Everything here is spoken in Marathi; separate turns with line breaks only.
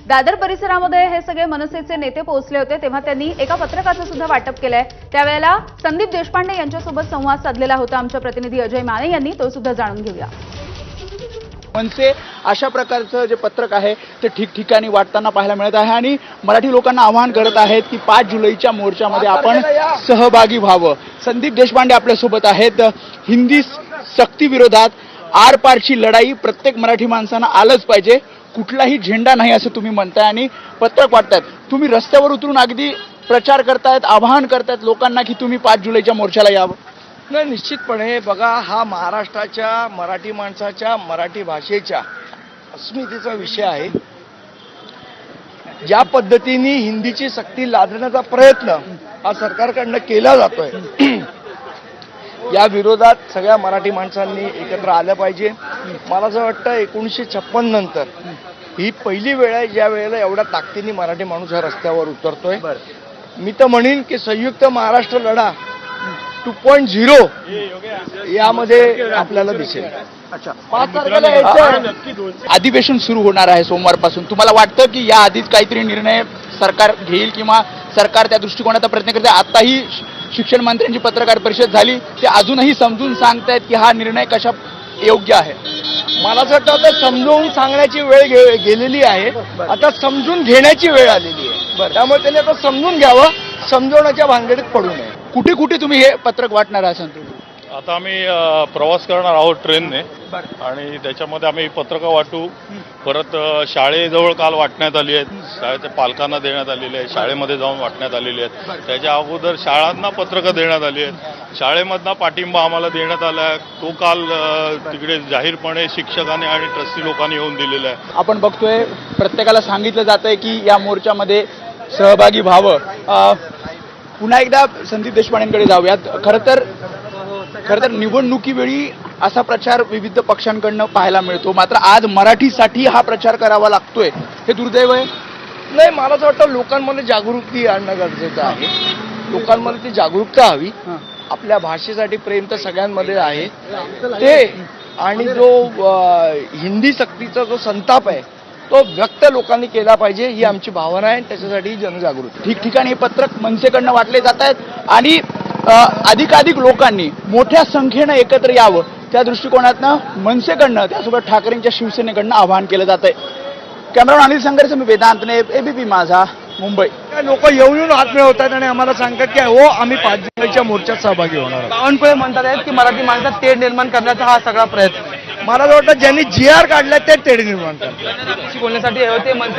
दादर परिसरामध्ये हे सगळे मनसेचे नेते पोहोचले होते तेव्हा त्यांनी एका पत्रकाचं सुद्धा वाटप केलंय। त्यावेळेला संदीप देशपांडे यांच्यासोबत संवाद साधलेला होता आमच्या प्रतिनिधी अजय माने यांनी, तो सुद्धा जाणून घेऊया।
मनसे अशा प्रकारचं जे पत्रक आहे ते ठिकठिकाणी वाटताना पाहायला मिळत आहे आणि मराठी लोकांना आवाहन करत आहेत की 5 जुलैच्या मोर्चामध्ये आपण सहभागी व्हावं। संदीप देशपांडे आपल्यासोबत आहेत। हिंदी सक्ती विरोधात आरपारची लढाई प्रत्येक मराठी माणसानं आलंच पाहिजे, कुठलाही झेंडा नाही असं तुम्ही म्हणताय आणि पत्रक वाटतायत। तुम्ही रस्त्यावर उतरून अगदी प्रचार करतायत, आवाहन करतायत लोकांना की तुम्ही 5 जुलैच्या मोर्चाला यावं।
नाही, निश्चितपणे बघा, हा महाराष्ट्राच्या मराठी माणसाच्या मराठी भाषेच्या अस्मितेचा विषय आहे। ज्या पद्धतीने हिंदीची सक्ती लादण्याचा प्रयत्न हा सरकारकडनं केला जातोय, या विरोधात सगळ्या मराठी माणसांनी एकत्र आलं पाहिजे। मला असं वाटतं 1956 नंतर ही पहिली वेळ आहे ज्या वेळेला एवढ्या ताकदीने मराठी माणूस या रस्त्यावर उतरतोय। मी तर म्हणेन की संयुक्त महाराष्ट्र लढा 2.0 यामध्ये आपल्याला दिसेल।
अच्छा,
5 तारखेला यायचं
अधिवेशन सुरू होणार आहे सोमवारपासून। तुम्हाला वाटतं की या आधीच काहीतरी निर्णय सरकार घेईल किंवा सरकार त्या दृष्टिकोनाचा प्रयत्न करते? आताही शिक्षण मंत्र्यांची पत्रकार परिषद झाली, ते अजूनही समजून सांगतायत की हा निर्णय कशा योग्य आहे।
मला असं वाटतं आता समजावून सांगण्याची वेळ गेलेली आहे, आता समजून घेण्याची वेळ आलेली आहे। त्यामुळे त्यांनी आता समजून घ्यावं, समजवण्याच्या भानगडीत पडू नये।
कुठे कुठे तुम्ही हे पत्रक वाटणार आहात?
आता आम्ही प्रवास करणार आहोत ट्रेनने आणि त्याच्यामध्ये आम्ही पत्रकं वाटू। परत शाळेजवळ काल वाटण्यात आली आहेत, शाळेच्या पालकांना देण्यात आलेली आहे, शाळेमध्ये जाऊन वाटण्यात आलेली आहेत। त्याच्या अगोदर शाळांना पत्रकं देण्यात आली आहेत, शाळेमधला पाठिंबा आम्हाला देण्यात आला आहे, तो काल तिकडे जाहीरपणे शिक्षकांनी आणि ट्रस्टी लोकांनी येऊन दिलेला आहे।
आपण बघतोय प्रत्येकाला सांगितलं जातंय की या मोर्चामध्ये सहभागी व्हावं। पुन्हा एकदा संदीप देशपांडेंकडे जाऊयात। खरं तर निवडणुकीवेळी असा प्रचार विविध पक्षांकडनं पाहायला मिळतो, मात्र आज मराठीसाठी हा प्रचार करावा लागतोय, हे दुर्दैव आहे।
नाही, मला असं वाटतं लोकांमध्ये जागृती आणणं गरजेचं आहे। लोकांमध्ये ती जागरूकता हवी। आपल्या भाषेसाठी प्रेम तर सगळ्यांमध्ये आहे ते, आणि जो हिंदी सक्तीचा जो संताप आहे तो व्यक्त लोकांनी केला पाहिजे, ही आमची भावना आहे। त्याच्यासाठी जनजागृती
ठिकठिकाणी हे पत्रक मनसेकडनं वाटले जात आहेत आणि अधिकाधिक लोकांनी मोठ्या संख्येनं एकत्र यावं त्या दृष्टिकोनातनं मनसेकडनं त्यासोबत ठाकरेंच्या शिवसेनेकडनं आवाहन केलं जात आहे। कॅमेरामॅन अनिल संघर्ष, मी वेदांतने, एबीपी माझा, मुंबई।
लोक येऊन हात मिळवतात आणि आम्हाला सांगतात की हो आम्ही 5 जुलैच्या मोर्चात सहभागी होणार आहोत।
बावनकुळे म्हणतात आहेत की मराठी माणसात तेढ निर्माण करण्याचा हा सगळा प्रयत्न।
मला असं वाटतं ज्यांनी GR काढलाय ते तेढ निर्माण करतात।
बोलण्यासाठी हे होते मनसे